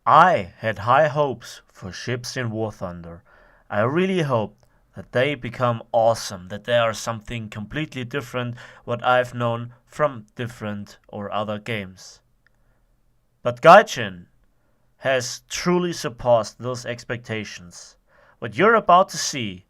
I had high hopes for ships in War Thunder. I really hoped that they become awesome, that they are something completely different what I've known from different or other games. But Gaijin has truly surpassed those expectations. What you're about to see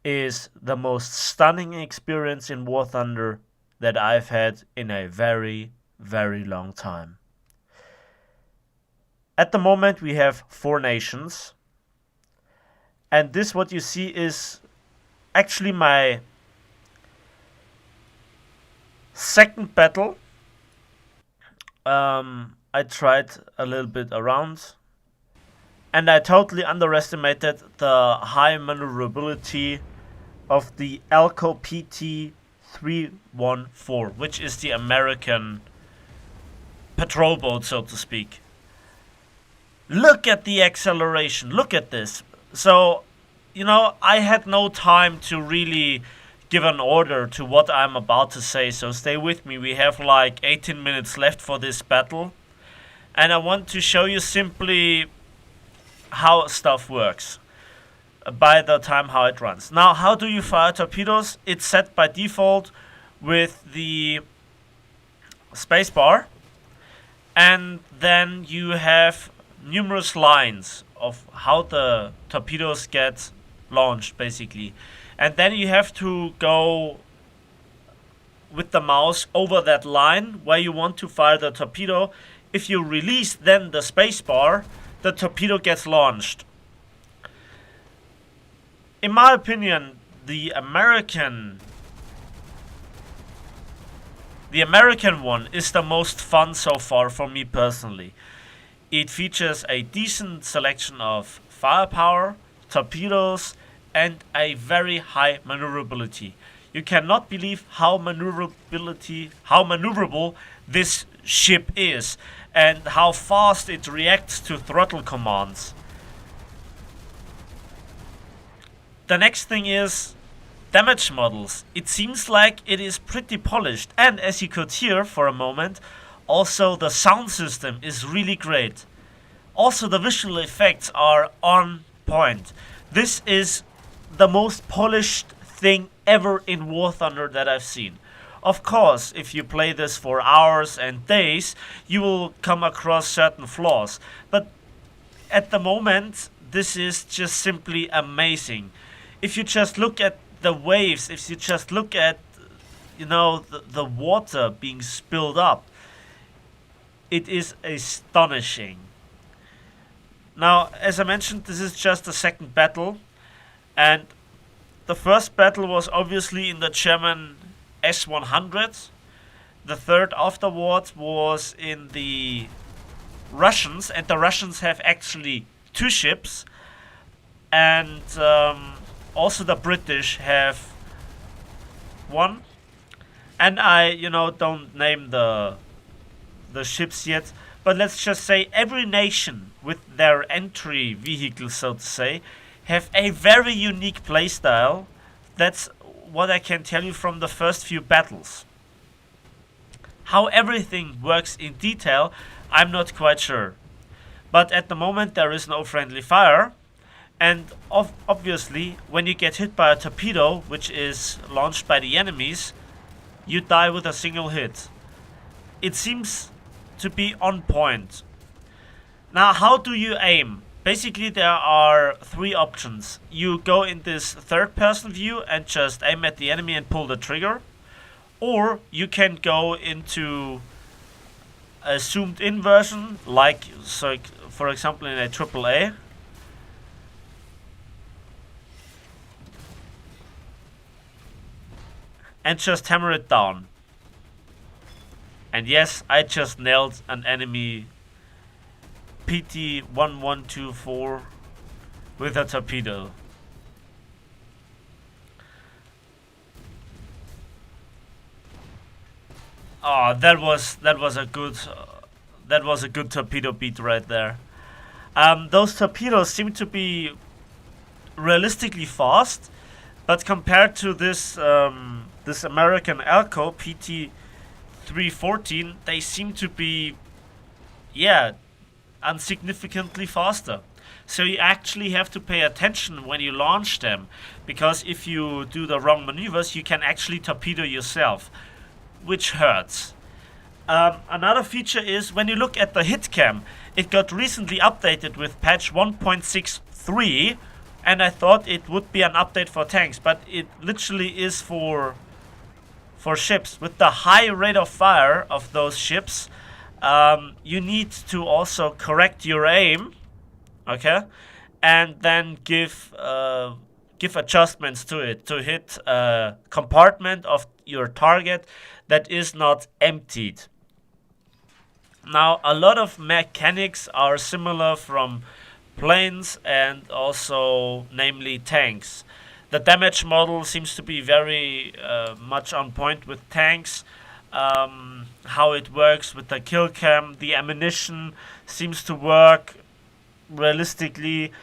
is the most stunning experience in War Thunder that I've had in a very, very long time. At the moment, we have 4 nations, and this what you see is actually my second battle. I tried a little bit around, and I totally underestimated the high maneuverability of the Elco PT-314, which is the American patrol boat, so to speak. Look at the acceleration. Look at this. So, I had no time to really give an order to what I'm about to say, so stay with me. We have like 18 minutes left for this battle. And I want to show you simply how stuff works by the time how it runs. Now, how do you fire torpedoes? It's set by default with the spacebar. And then you have numerous lines of how the torpedoes get launched, basically. And then you have to go with the mouse over that line where you want to fire the torpedo. If you release then the spacebar, the torpedo gets launched. In my opinion, the American one is the most fun so far for me personally. It features a decent selection of firepower, torpedoes, and a very high maneuverability. You cannot believe how maneuverable this ship is, and how fast it reacts to throttle commands. The next thing is damage models. It seems like it is pretty polished, and as you could hear for a moment, also the sound system is really great. Also the visual effects are on point. This is the most polished thing ever in War Thunder that I've seen. Of course, if you play this for hours and days, you will come across certain flaws. But at the moment, this is just simply amazing. If you just look at the waves, if you just look at, the water being spilled up, it is astonishing. Now, as I mentioned, this is just the second battle, and the first battle was obviously in the German S-100. The third afterwards was in the Russians, and the Russians have actually 2 ships, and also the British have 1. And I, don't name the ships yet, but let's just say every nation with their entry vehicle, so to say, have a very unique playstyle. That's what I can tell you from the first few battles. How everything works in detail, I'm not quite sure. But at the moment there is no friendly fire, and obviously when you get hit by a torpedo, which is launched by the enemies, you die with a single hit. It seems to be on point. Now, how do you aim? Basically, there are 3 options. You go in this third-person view and just aim at the enemy and pull the trigger. Or you can go into a zoomed-in version, like, so, for example, in a AAA. And just hammer it down. And yes, I just nailed an enemy PT-314 with a torpedo. Oh, that was a good torpedo beat right there. Those torpedoes seem to be realistically fast, but compared to this this American Elco PT-314, they seem to be, insignificantly faster. So you actually have to pay attention when you launch them, because if you do the wrong maneuvers, you can actually torpedo yourself, which hurts. Another feature is when you look at the hit cam, it got recently updated with patch 1.63, and I thought it would be an update for tanks, but it literally is for ships. With the high rate of fire of those ships, you need to also correct your aim, okay, and then give adjustments to it to hit a compartment of your target that is not emptied. Now, a lot of mechanics are similar from planes and also namely tanks. The damage model seems to be very much on point with tanks. How it works with the kill cam, the ammunition seems to work realistically,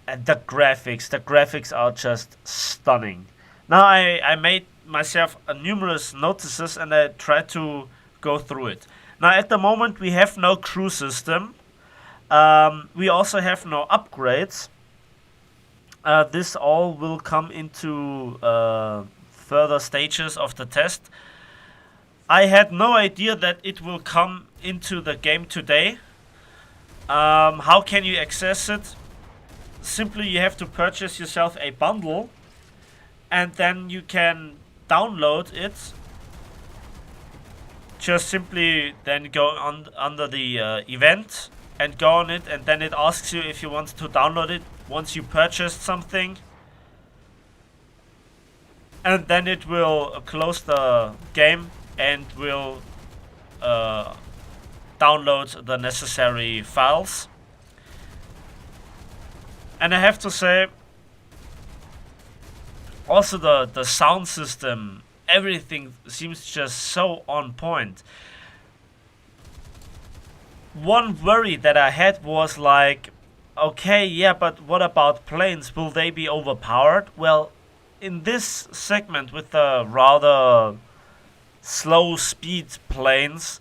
and the graphics are just stunning. Now I made myself numerous notices and I tried to go through it. Now at the moment we have no crew system. We also have no upgrades. This all will come into further stages of the test. I had no idea that it will come into the game today. How can you access it? Simply you have to purchase yourself a bundle and then you can download it. Just simply then go on under the event and go on it, and then it asks you if you want to download it once you purchased something. And then it will close the game and will download the necessary files. And I have to say, also the sound system, everything seems just so on point. One worry that I had was like, okay, yeah, but what about planes? Will they be overpowered? Well, in this segment with the rather slow speed planes,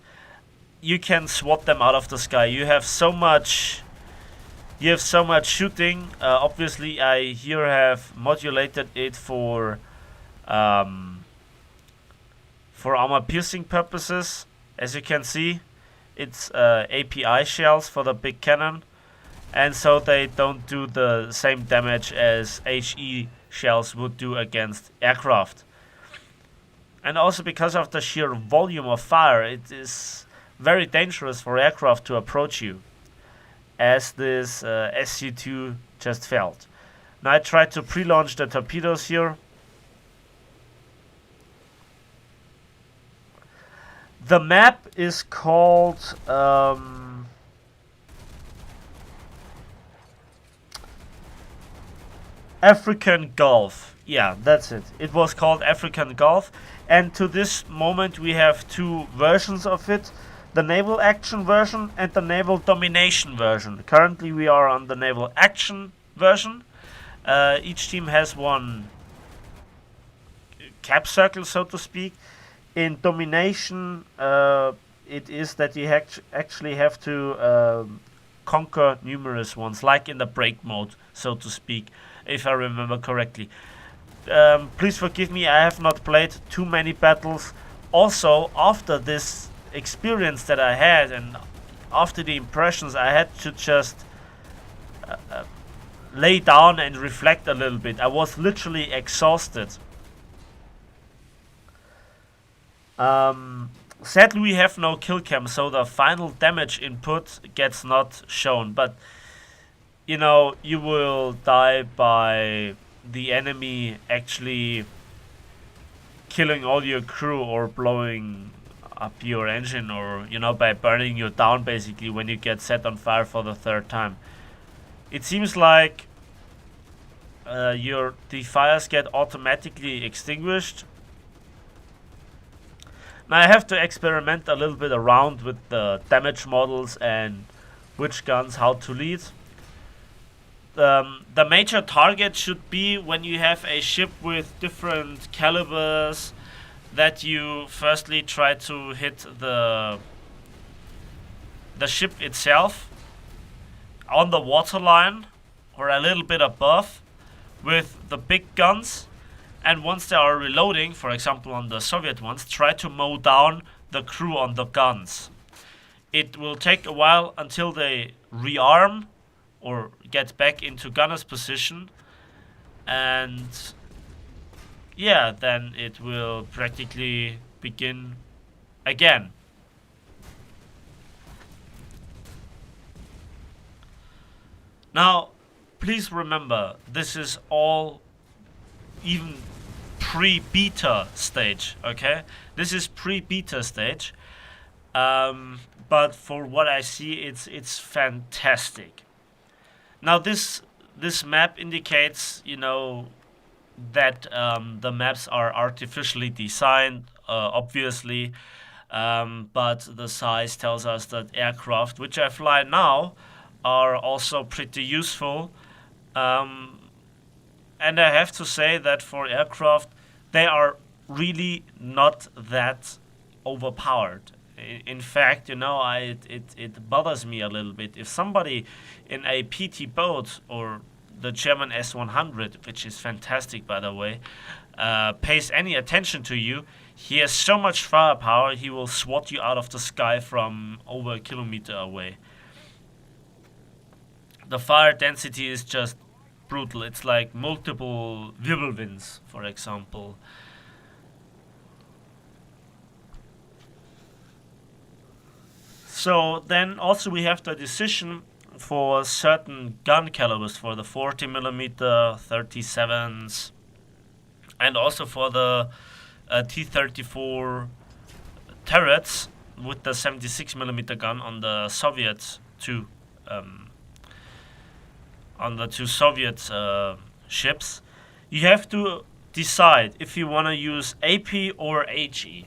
you can swat them out of the sky. You have so much shooting. Obviously, I here have modulated it for armor piercing purposes. As you can see, it's API shells for the big cannon, and so they don't do the same damage as HE shells would do against aircraft. And also because of the sheer volume of fire, it is very dangerous for aircraft to approach you, as this SC-2 just felt. Now I tried to pre-launch the torpedoes here. The map is called African Gulf. Yeah, that's it. It was called African Gulf, and to this moment we have two versions of it: the naval action version and the naval domination version. Currently we are on the naval action version. Each team has one cap circle, so to speak. In domination, it is that you actually have to conquer numerous ones, like in the break mode, so to speak, if I remember correctly. Please forgive me, I have not played too many battles. Also, after this experience that I had and after the impressions, I had to just lay down and reflect a little bit. I was literally exhausted. Sadly we have no kill cam, so the final damage input gets not shown, but you know, you will die by the enemy actually killing all your crew or blowing up your engine, or you know, by burning you down basically when you get set on fire for the third time. It seems like the fires get automatically extinguished. Now I have to experiment a little bit around with the damage models and which guns how to lead. The major target should be, when you have a ship with different calibers, that you firstly try to hit the the ship itself on the waterline or a little bit above with the big guns, and once they are reloading, for example on the Soviet ones, try to mow down the crew on the guns. It will take a while until they rearm or get back into gunner's position, and yeah, then it will practically begin again. Now, please remember, this is all even pre-beta stage, okay? This is pre-beta stage, but for what I see, it's fantastic. Now, this map indicates, you know, that the maps are artificially designed, obviously, but the size tells us that aircraft, which I fly now, are also pretty useful. And I have to say that for aircraft, they are really not that overpowered. In fact, you know, it bothers me a little bit. If somebody in a PT boat or the German S-100, which is fantastic by the way, pays any attention to you, he has so much firepower, he will swat you out of the sky from over a kilometer away. The fire density is just brutal. It's like multiple whirlwinds, for example. So then also we have the decision for certain gun calibers, for the 40mm, 37s, and also for the T-34 turrets with the 76mm gun on the Soviet two Soviet ships. You have to decide if you want to use AP or HE.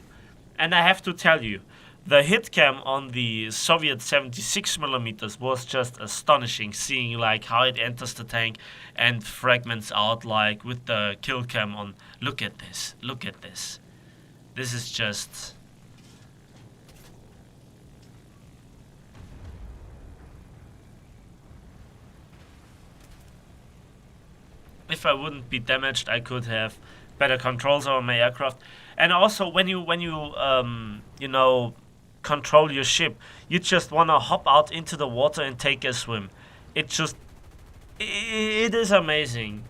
And I have to tell you, the hit cam on the Soviet 76mm was just astonishing, seeing like how it enters the tank and fragments out, like with the kill cam on. Look at this, look at this. This is just... If I wouldn't be damaged, I could have better controls over my aircraft. And also, when you you know, control your ship, you just wanna hop out into the water and take a swim. It is amazing.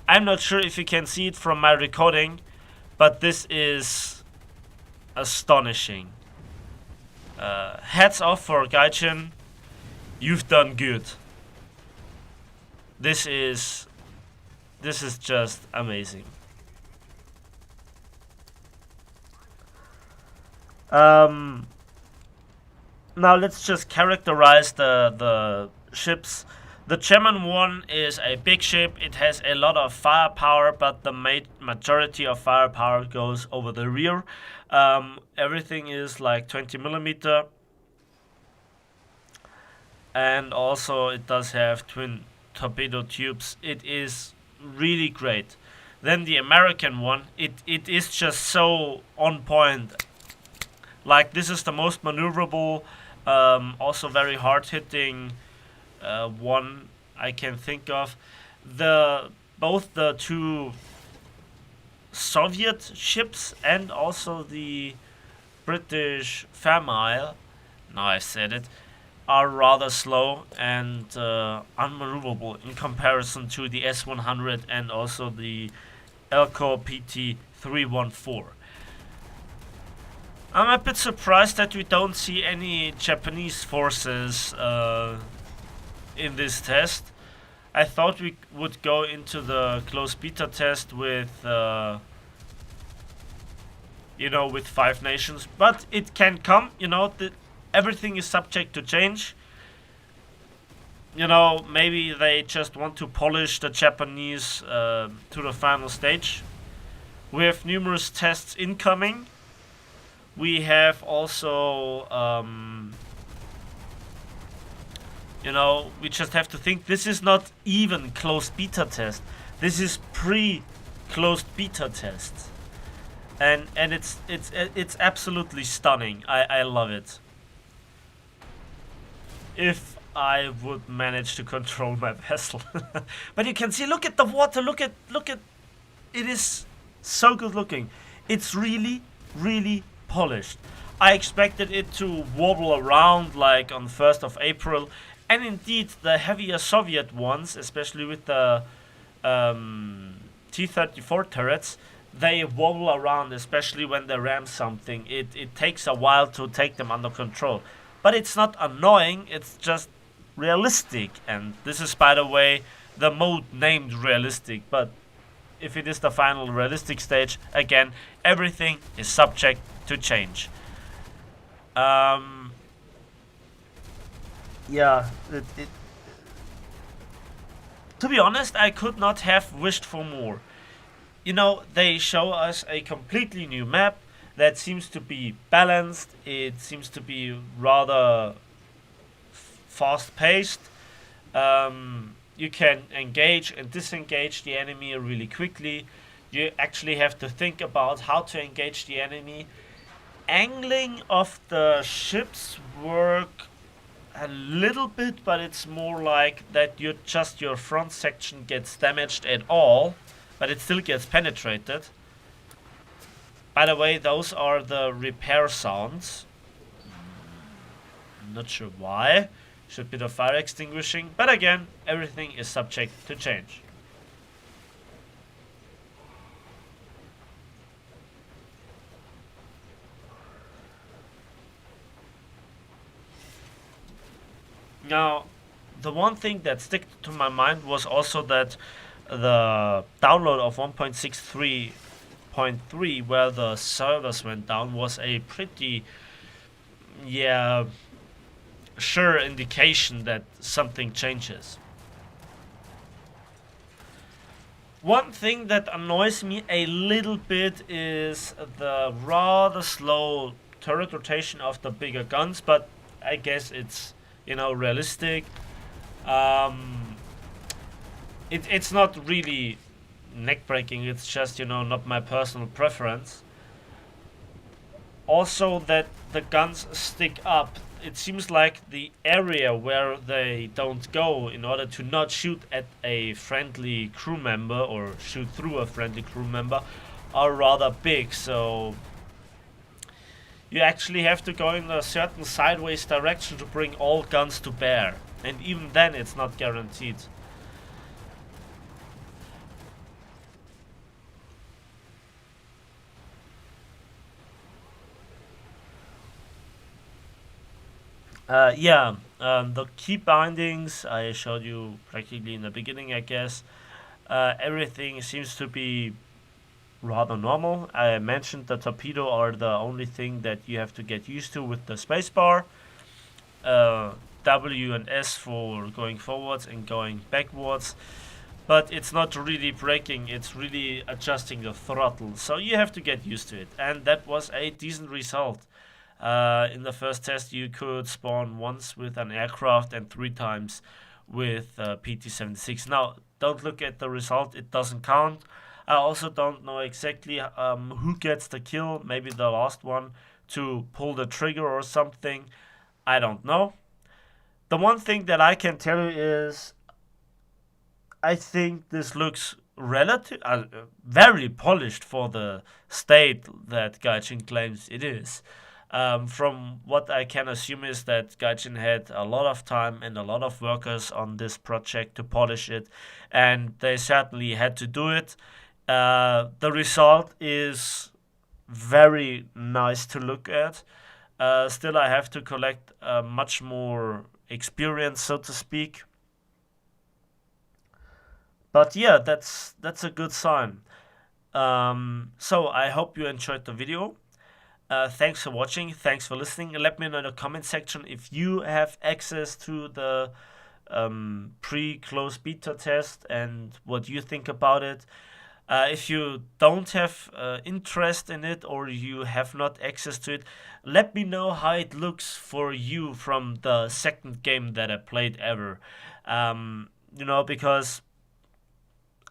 I'm not sure if you can see it from my recording, but this is astonishing. Hats off for Gaijin. You've done good. This is just amazing. Now let's just characterize the ships. The German one is a big ship. It has a lot of firepower, but the majority of firepower goes over the rear. Everything is like 20mm. And also it does have twin torpedo tubes. It is really great. Then the American one, it is just so on point. Like, this is the most maneuverable, also very hard-hitting one I can think of. Both the two Soviet ships and also the British Fairmile, now I said it, are rather slow and unmaneuverable in comparison to the S-100 and also the Elco PT-314. I'm a bit surprised that we don't see any Japanese forces in this test. I thought we would go into the close beta test with, you know, with 5 nations, but it can come, you know, everything is subject to change. You know, maybe they just want to polish the Japanese to the final stage. We have numerous tests incoming. We have also, you know, we just have to think this is not even closed beta test. This is pre-closed beta test, and it's absolutely stunning. I love it. if I would manage to control my vessel. But you can see, look at the water, look at it is so good looking. It's really, really polished. I expected it to wobble around like on 1st of April, and indeed the heavier Soviet ones, especially with the T-34 turrets, they wobble around, especially when they ram something. It takes a while to take them under control. But it's not annoying, it's just realistic. And this is, by the way, the mode named realistic. But if it is the final realistic stage, again, everything is subject to change. Yeah, to be honest, I could not have wished for more. You know, they show us a completely new map that seems to be balanced. It seems to be rather fast paced. You can engage and disengage the enemy really quickly. You actually have to think about how to engage the enemy. Angling of the ships work a little bit, but it's more like that your front section gets damaged at all, but it still gets penetrated. By the way, those are the repair sounds. I'm not sure why. Should be the fire extinguishing, but again, everything is subject to change. Now, the one thing that stuck to my mind was also that the download of 1.63.3, where the servers went down, was a pretty, yeah, sure indication that something changes. One thing that annoys me a little bit is the rather slow turret rotation of the bigger guns, but I guess it's, realistic. Um, it's not really neck breaking, it's just, not my personal preference. Also, that the guns stick up. It seems like the area where they don't go in order to not shoot at a friendly crew member or shoot through a friendly crew member are rather big, so you actually have to go in a certain sideways direction to bring all guns to bear. And even then, it's not guaranteed. The key bindings I showed you practically in the beginning, I guess. Everything seems to be rather normal. I mentioned the torpedo are the only thing that you have to get used to with the spacebar. W and S for going forwards and going backwards. But it's not really braking, it's really adjusting the throttle. So you have to get used to it. And that was a decent result. In the first test, you could spawn once with an aircraft and 3 times with PT-76. Now, don't look at the result, it doesn't count. I also don't know exactly who gets the kill, maybe the last one to pull the trigger or something. I don't know. The one thing that I can tell you is I think this looks very polished for the state that Gaijin claims it is. From what I can assume is that Gaijin had a lot of time and a lot of workers on this project to polish it, and they certainly had to do it. The result is very nice to look at. Still, I have to collect much more experience, so to speak. But yeah, that's a good sign. So I hope you enjoyed the video. Thanks for watching. Thanks for listening. Let me know in the comment section if you have access to the pre-close beta test and what you think about it. If you don't have interest in it or you have not access to it, let me know how it looks for you from the second game that I played ever. Because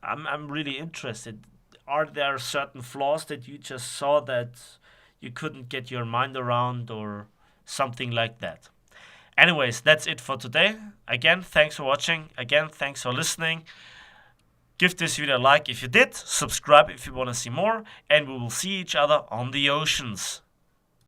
I'm really interested. Are there certain flaws that you just saw that you couldn't get your mind around or something like that? Anyways, that's it for today. Again, thanks for watching. Again, thanks for listening. Give this video a like if you did. Subscribe if you want to see more. And we will see each other on the oceans.